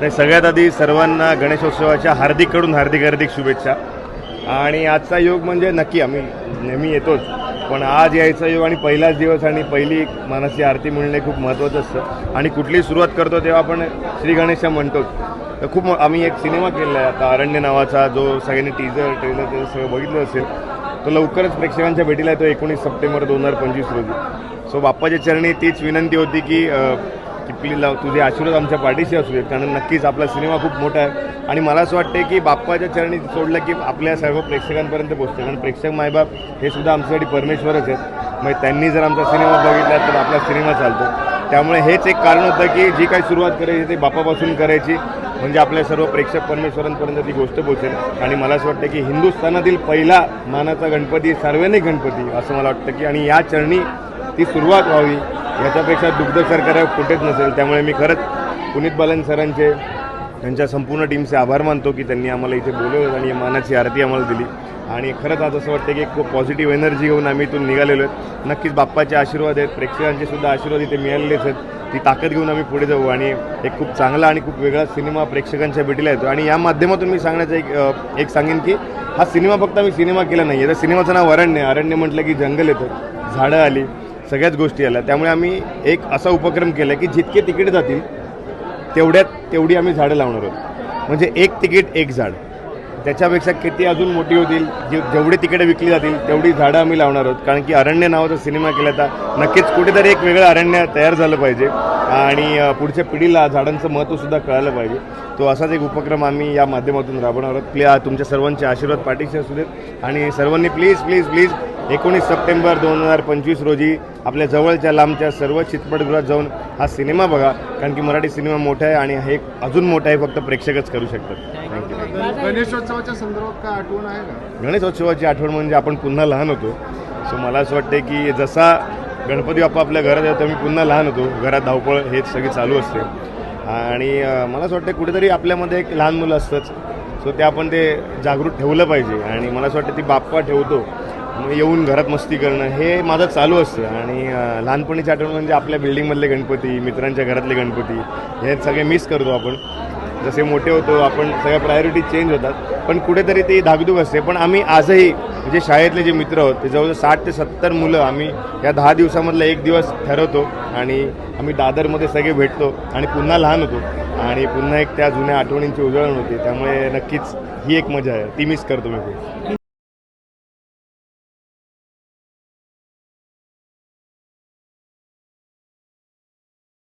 तर सगळ्यात आधी सर्वांना गणेशोत्सवाच्या हार्दिक शुभेच्छा। आणि आजचा योग म्हणजे नक्की आम्ही नेहमी येतोच, पण आज यायचा योग आणि पहिलाच दिवस आणि पहिली मानाची आरती मिळणे खूप महत्त्वाचं असतं। आणि कुठलीही सुरुवात करतो तेव्हा आपण श्री गणेश म्हणतोच। तर खूप आम्ही एक सिनेमा केला आहे आता अरण्य नावाचा, जो सगळ्यांनी टीजर ट्रेलर ते सगळं बघितलं असेल। तो लवकरच प्रेक्षकांच्या भेटीला येतो 19 सप्टेंबर 2025 रोजी। सो बाप्पाच्या चरणी तीच विनंती होती की प्लीज तुझे आशीर्वाद आमच्या पाठीशी असू देत, कारण नक्कीच आपला सिनेमा खूप मोठा आहे। आणि मला असं वाटतं की बाप्पाच्या चरणी सोडलं की आपल्या सर्व प्रेक्षकांपर्यंत पोहोचते, कारण प्रेक्षक मायबाप हे सुद्धा आमच्यासाठी परमेश्वरच आहेत। मग त्यांनी जर आमचा सिनेमा बघितला तर आपला सिनेमा चालतो। त्यामुळे हेच एक कारण होतं की जी काही सुरुवात करायची ते बाप्पापासून करायची, म्हणजे आपल्या सर्व प्रेक्षक परमेश्वरांपर्यंत ती गोष्ट पोहोचेल। आणि मला असं वाटतं की हिंदुस्थानातील पहिला मानाचा गणपती सार्वजनिक गणपती असं मला वाटतं की, आणि या चरणी ती सुरुवात व्हावी याच्यापेक्षा दुग्धसर करायला कुठेच नसेल। त्यामुळे मी खरंच पुनीत बालन सरांचे, त्यांच्या संपूर्ण टीमचे आभार मानतो की त्यांनी आम्हाला इथे बोलवलं आणि मानाची आरती आम्हाला दिली। आणि खरंच आज असं वाटतं की एक खूप पॉझिटिव्ह एनर्जी घेऊन आम्ही इथून निघालेलो आहेत। नक्कीच बाप्पाचे आशीर्वाद आहेत, प्रेक्षकांचे सुद्धा आशीर्वाद इथे मिळालेलेच आहेत। ती ताकद घेऊन आम्ही पुढे जाऊ आणि एक खूप चांगला आणि खूप वेगळा सिनेमा प्रेक्षकांच्या भेटीला येतो। आणि या माध्यमातून मी सांगण्याचं एक सांगेन की हा सिनेमा फक्त आम्ही सिनेमा केला नाही आहे, तर सिनेमाचं नाव अरण्य। अरण्य म्हटलं की जंगल येतं, झाडं आली, सगळ्याच गोष्टी आल्या। त्यामुळे आम्ही एक असा उपक्रम केला की जितके तिकीट जातील तेवढी आम्ही झाडं लावणार आहोत। म्हणजे एक तिकीट एक झाड, त्याच्यापेक्षा किती अजून मोठी होतील, जेवढी तिकीटं विकली जातील तेवढी झाडं आम्ही लावणार आहोत। कारण की अरण्य नावाचा सिनेमा केला तर नक्कीच कुठेतरी एक वेगळं अरण्य तयार झालं पाहिजे आणि पुढच्या पिढीला झाडांचं महत्त्वसुद्धा कळालं पाहिजे। तो असाच एक उपक्रम आम्ही या माध्यमातून राबवणार आहोत। तुमच्या सर्वांचे आशीर्वाद पाठीशी असू देत आणि सर्वांनी प्लीज प्लीज प्लीज 19 सप्टेंबर 2025 रोजी आपल्या जवळच्या लांबच्या सर्व चित्रपटगृहात जाऊन हा सिनेमा बघा, कारण की मराठी सिनेमा मोठा आहे आणि हे अजून मोठा आहे, फक्त प्रेक्षकच करू शकतात। थँक्यू। गणेशोत्सवाच्या संदर्भात काय आठवण आहे का? गणेशोत्सवाची आठवण म्हणजे आपण पुन्हा लहान होतो। सो मला असं वाटतं की जसा गणपती बाप्पा आपल्या घरात येतो, मी पुन्हा लहान होतो, घरात धावपळ हे सगळी चालू असते। आणि मला असं वाटतं कुठेतरी आपल्यामध्ये एक लहान मुलं असतंच, सो ते आपण ते जागृत ठेवलं पाहिजे। आणि मला असं वाटतं ती बाप्पा ठेवतो येऊन घरात मस्ती करणं हे माझं चालू असतं। आणि लहानपणीची आठवण म्हणजे आपल्या बिल्डिंगमधले गणपती, मित्रांच्या घरातले गणपती, हे सगळे मिस करतो आपण। जसे मोठे होतो आपण सगळ्या प्रायोरिटी चेंज होतात, पण कुठेतरी ती धाकधूक असते। पण आम्ही आजही म्हणजे शाळेतले जे मित्र आहोत ते जवळजवळ 60 ते 70 मुलं आम्ही या 10 दिवसामधला एक दिवस ठरवतो आणि आम्ही दादरमध्ये सगळे भेटतो आणि पुन्हा लहान होतो आणि पुन्हा एक त्या जुन्या आठवणींची उजळण होते। त्यामुळे नक्कीच ही एक मजा आहे, ती मिस करतो मी खूप।